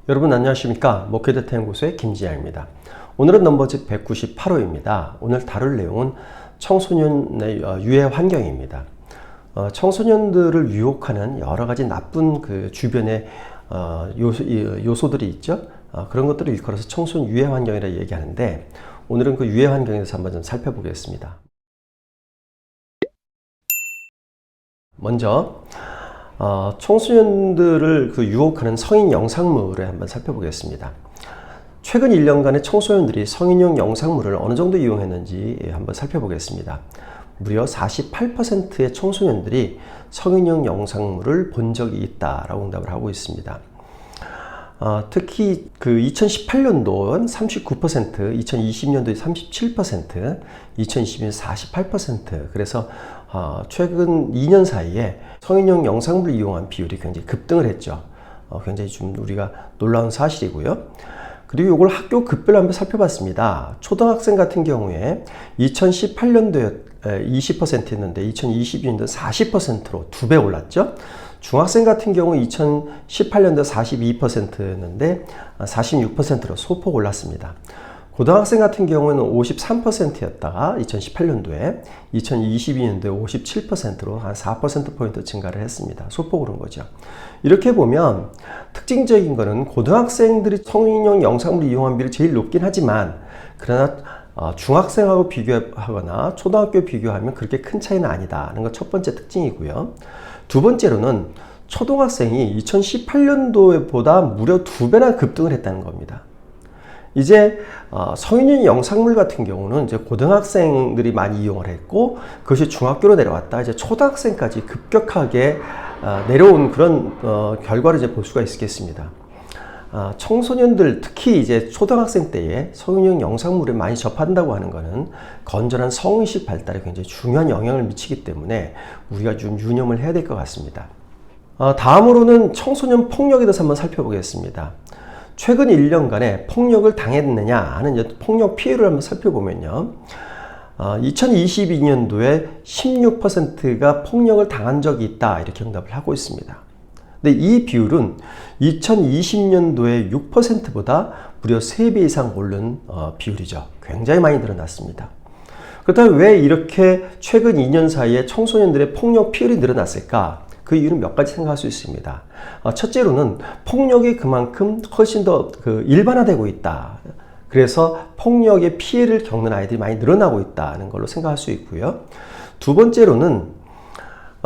여러분 안녕하십니까? 목회대타연구소의 김지아입니다. 오늘은 넘버즈 198호입니다. 오늘 다룰 내용은 청소년의 유해 환경입니다. 청소년들을 유혹하는 여러 가지 나쁜 주변의 요소들이 있죠. 그런 것들을 일컬어서 청소년 유해 환경이라고 얘기하는데, 오늘은 그 유해 환경에 대해서 한번 좀 살펴보겠습니다. 먼저 청소년들을 유혹하는 성인 영상물을 한번 살펴보겠습니다. 최근 1년간의 청소년들이 성인용 영상물을 어느 정도 이용했는지 한번 살펴보겠습니다. 무려 48%의 청소년들이 성인용 영상물을 본 적이 있다라고 응답을 하고 있습니다. 특히 2018년도는 39%, 2020년도에 37%, 2021년 48%. 그래서 최근 2년 사이에 성인용 영상물을 이용한 비율이 굉장히 급등을 했죠. 굉장히 좀 우리가 놀라운 사실이고요. 그리고 이걸 학교 급별로 한번 살펴봤습니다. 초등학생 같은 경우에 2018년도에 20%였는데 2022년도 40%로 2배 올랐죠. 중학생 같은 경우 2018년도 42%였는데 46%로 소폭 올랐습니다. 고등학생 같은 경우는 53%였다가 2018년도에 2022년도에 57%로 한 4%포인트 증가를 했습니다. 소폭 오른 거죠. 이렇게 보면 특징적인 거는 고등학생들이 성인용 영상물을 이용한 비율이 제일 높긴 하지만, 그러나 중학생하고 비교하거나 초등학교 비교하면 그렇게 큰 차이는 아니다는 것 첫 번째 특징이고요. 두 번째로는 초등학생이 2018년도보다 무려 2배나 급등을 했다는 겁니다. 이제 성인용 영상물 같은 경우는 이제 고등학생들이 많이 이용을 했고, 그것이 중학교로 내려왔다 이제 초등학생까지 급격하게 내려온 그런 결과를 이제 볼 수가 있겠습니다. 청소년들, 특히 이제 초등학생 때에 성인용 영상물을 많이 접한다고 하는 것은 건전한 성의식 발달에 굉장히 중요한 영향을 미치기 때문에 우리가 좀 유념을 해야 될 것 같습니다. 다음으로는 청소년 폭력에 대해서 한번 살펴보겠습니다. 최근 1년간에 폭력을 당했느냐 하는 폭력 피해를 한번 살펴보면요. 2022년도에 16%가 폭력을 당한 적이 있다, 이렇게 응답을 하고 있습니다. 근데 이 비율은 2020년도에 6%보다 무려 3배 이상 오른 비율이죠. 굉장히 많이 늘어났습니다. 그렇다면 왜 이렇게 최근 2년 사이에 청소년들의 폭력 피해율이 늘어났을까? 그 이유는 몇 가지 생각할 수 있습니다. 첫째로는 폭력이 그만큼 훨씬 더 일반화되고 있다. 그래서 폭력의 피해를 겪는 아이들이 많이 늘어나고 있다는 걸로 생각할 수 있고요. 두 번째로는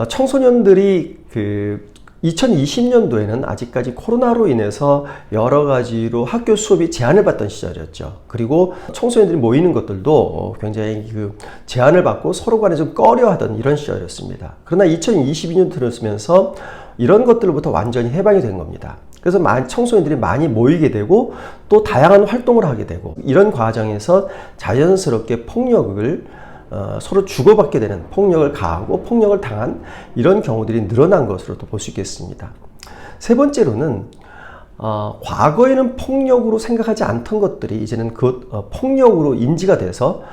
청소년들이 2020년도에는 아직까지 코로나로 인해서 여러 가지로 학교 수업이 제한을 받던 시절이었죠. 그리고 청소년들이 모이는 것들도 굉장히 제한을 받고 서로 간에 좀 꺼려하던 이런 시절이었습니다. 그러나 2022년 들어서면서 이런 것들로부터 완전히 해방이 된 겁니다. 그래서 청소년들이 많이 모이게 되고 또 다양한 활동을 하게 되고, 이런 과정에서 자연스럽게 폭력을 서로 주고받게 되는, 폭력을 가하고 폭력을 당한 이런 경우들이 늘어난 것으로도 볼 수 있겠습니다. 세 번째로는 과거에는 폭력으로 생각하지 않던 것들이 이제는 폭력으로 인지가 돼서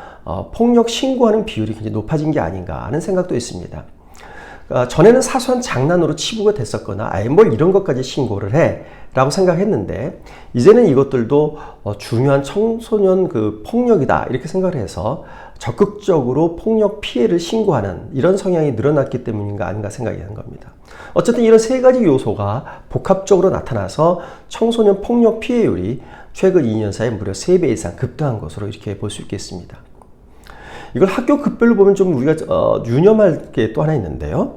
폭력 신고하는 비율이 굉장히 높아진 게 아닌가 하는 생각도 있습니다. 전에는 사소한 장난으로 치부가 됐었거나 이런 것까지 신고를 해 라고 생각했는데, 이제는 이것들도 중요한 청소년 폭력이다 이렇게 생각을 해서 적극적으로 폭력 피해를 신고하는 이런 성향이 늘어났기 때문인가 아닌가 생각이 하는 겁니다. 어쨌든 이런 세 가지 요소가 복합적으로 나타나서 청소년 폭력 피해율이 최근 2년 사이에 무려 3배 이상 급등한 것으로 이렇게 볼 수 있겠습니다. 이걸 학교 급별로 보면 좀 우리가 유념할 게 또 하나 있는데요.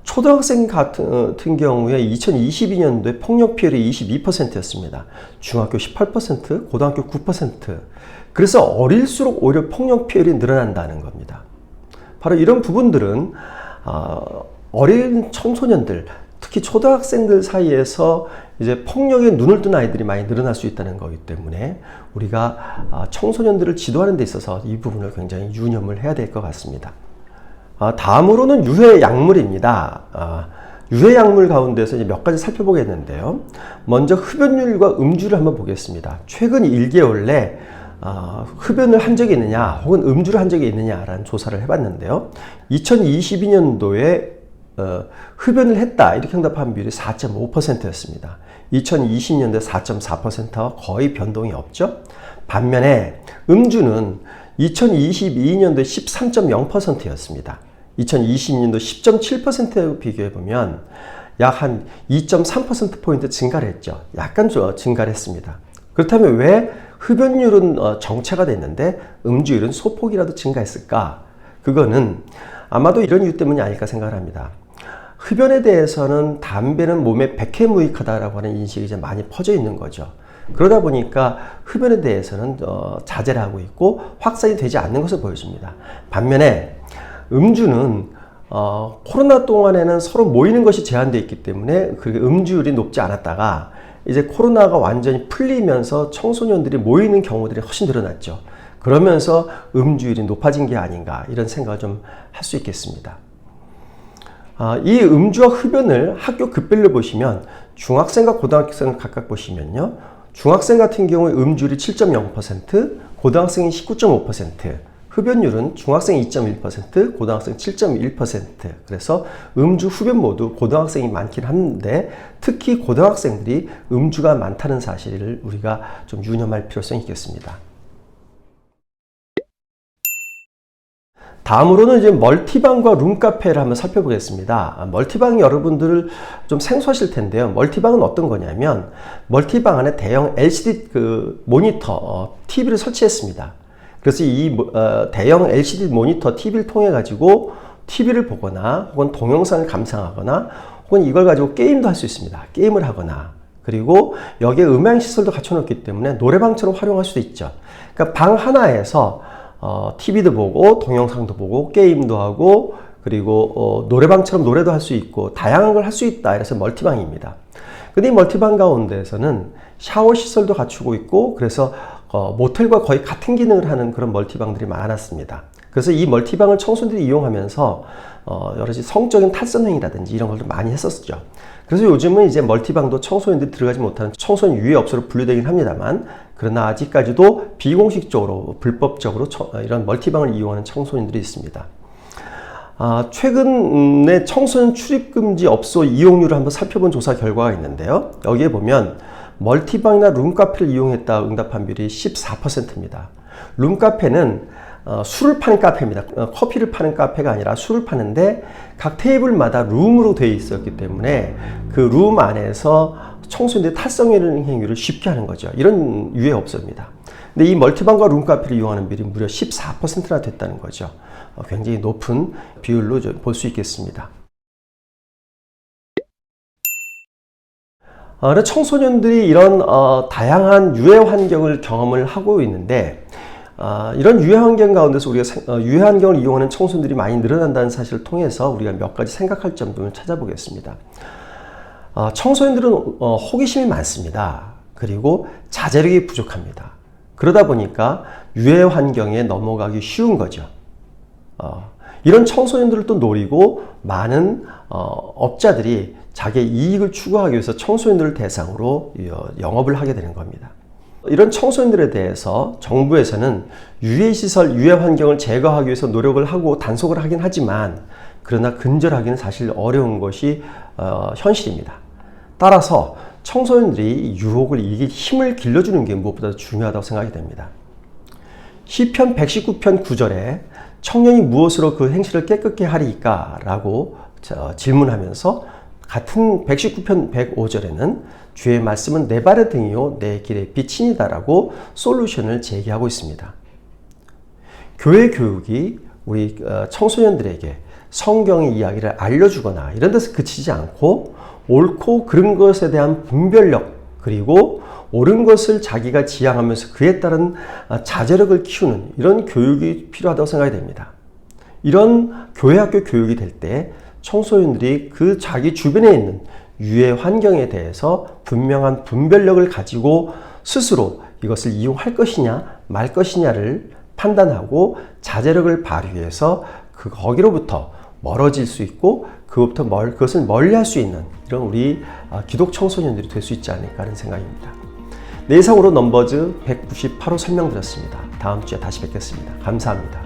초등학생 같은 경우에 2022년도에 폭력 피해율이 22%였습니다. 중학교 18%, 고등학교 9%. 그래서 어릴수록 오히려 폭력 피해율이 늘어난다는 겁니다. 바로 이런 부분들은 어린 청소년들, 특히 초등학생들 사이에서 이제 폭력에 눈을 뜬 아이들이 많이 늘어날 수 있다는 거기 때문에 우리가 청소년들을 지도하는 데 있어서 이 부분을 굉장히 유념을 해야 될 것 같습니다. 다음으로는 유해 약물입니다. 유해 약물 가운데서 이제 몇 가지 살펴보겠는데요. 먼저 흡연율과 음주를 한번 보겠습니다. 최근 1개월 내 흡연을 한 적이 있느냐 혹은 음주를 한 적이 있느냐라는 조사를 해봤는데요. 2022년도에 흡연을 했다 이렇게 응답한 비율이 4.5%였습니다. 2020년도에 4.4%와 거의 변동이 없죠. 반면에 음주는 2022년도에 13.0%였습니다. 2020년도 10.7%에 비교해보면 약 한 2.3%포인트 증가를 했죠. 약간 증가를 했습니다. 그렇다면 왜 흡연율은 정체가 됐는데 음주율은 소폭이라도 증가했을까? 그거는 아마도 이런 이유 때문이 아닐까 생각을 합니다. 흡연에 대해서는 담배는 몸에 백해무익하다라고 하는 인식이 이제 많이 퍼져 있는 거죠. 그러다 보니까 흡연에 대해서는 자제를 하고 있고 확산이 되지 않는 것을 보여줍니다. 반면에 음주는 코로나 동안에는 서로 모이는 것이 제한되어 있기 때문에 그 음주율이 높지 않았다가 이제 코로나가 완전히 풀리면서 청소년들이 모이는 경우들이 훨씬 늘어났죠. 그러면서 음주율이 높아진 게 아닌가 이런 생각을 좀 할 수 있겠습니다. 이 음주와 흡연을 학교 급별로 보시면 중학생과 고등학생을 각각 보시면요. 중학생 같은 경우에 음주율이 7.0%, 고등학생이 19.5%, 흡연율은 중학생 2.1%, 고등학생 7.1%. 그래서 음주, 흡연 모두 고등학생이 많긴 한데 특히 고등학생들이 음주가 많다는 사실을 우리가 좀 유념할 필요성이 있겠습니다. 다음으로는 이제 멀티방과 룸카페를 한번 살펴보겠습니다. 멀티방이 여러분들 좀 생소하실 텐데요. 멀티방은 어떤 거냐면 멀티방 안에 대형 LCD 모니터 TV를 설치했습니다. 그래서 이 대형 LCD 모니터 TV를 통해 가지고 TV를 보거나 혹은 동영상을 감상하거나 혹은 이걸 가지고 게임도 할 수 있습니다. 게임을 하거나 그리고 여기에 음향 시설도 갖춰놓기 때문에 노래방처럼 활용할 수도 있죠. 그러니까 방 하나에서 TV도 보고 동영상도 보고 게임도 하고 그리고 노래방처럼 노래도 할 수 있고 다양한 걸 할 수 있다. 이래서 멀티방입니다. 근데 이 멀티방 가운데에서는 샤워 시설도 갖추고 있고 그래서 모텔과 거의 같은 기능을 하는 그런 멀티방들이 많았습니다. 그래서 이 멀티방을 청소년들이 이용하면서 여러 가지 성적인 탈선행위라든지 이런 것도 많이 했었죠. 그래서 요즘은 이제 멀티방도 청소년들이 들어가지 못하는 청소년 유해 업소로 분류되긴 합니다만 그러나 아직까지도 비공식적으로 불법적으로 이런 멀티방을 이용하는 청소년들이 있습니다. 최근에 청소년 출입금지 업소 이용률을 한번 살펴본 조사 결과가 있는데요. 여기에 보면 멀티방이나 룸카페를 이용했다 응답한 비율이 14%입니다. 룸카페는 술을 파는 카페입니다. 커피를 파는 카페가 아니라 술을 파는데 각 테이블마다 룸으로 되어 있었기 때문에 그 룸 안에서 청소년들이 탈성행위를 쉽게 하는 거죠. 이런 유해 업소입니다. 근데 이 멀티방과 룸카페를 이용하는 비율이 무려 14%나 됐다는 거죠. 굉장히 높은 비율로 볼 수 있겠습니다. 청소년들이 이런 다양한 유해 환경을 경험을 하고 있는데 이런 유해 환경 가운데서 우리가 유해 환경을 이용하는 청소년들이 많이 늘어난다는 사실을 통해서 우리가 몇 가지 생각할 점들을 찾아보겠습니다. 청소년들은 호기심이 많습니다. 그리고 자제력이 부족합니다. 그러다 보니까 유해 환경에 넘어가기 쉬운 거죠. 이런 청소년들을 또 노리고 많은 업자들이 자기의 이익을 추구하기 위해서 청소년들을 대상으로 영업을 하게 되는 겁니다. 이런 청소년들에 대해서 정부에서는 유해시설, 유해 환경을 제거하기 위해서 노력을 하고 단속을 하긴 하지만 그러나 근절하기는 사실 어려운 것이 현실입니다. 따라서 청소년들이 유혹을 이길 힘을 길러주는 게 무엇보다 중요하다고 생각이 됩니다. 시편 119편 9절에 청년이 무엇으로 그 행실을 깨끗게 하리까? 라고 질문하면서 같은 119편 105절에는 주의 말씀은 내 발의 등이요 내 길의 빛이니다 라고 솔루션을 제기하고 있습니다. 교회 교육이 우리 청소년들에게 성경의 이야기를 알려주거나 이런 데서 그치지 않고 옳고 그른 것에 대한 분별력 그리고 옳은 것을 자기가 지향하면서 그에 따른 자제력을 키우는 이런 교육이 필요하다고 생각이 됩니다. 이런 교회 학교 교육이 될 때 청소년들이 그 자기 주변에 있는 유해 환경에 대해서 분명한 분별력을 가지고 스스로 이것을 이용할 것이냐 말 것이냐를 판단하고 자제력을 발휘해서 거기로부터 멀어질 수 있고 그것을 멀리할 수 있는 이런 우리 기독 청소년들이 될 수 있지 않을까 하는 생각입니다. 네, 이상으로 넘버즈 198호 설명드렸습니다. 다음 주에 다시 뵙겠습니다. 감사합니다.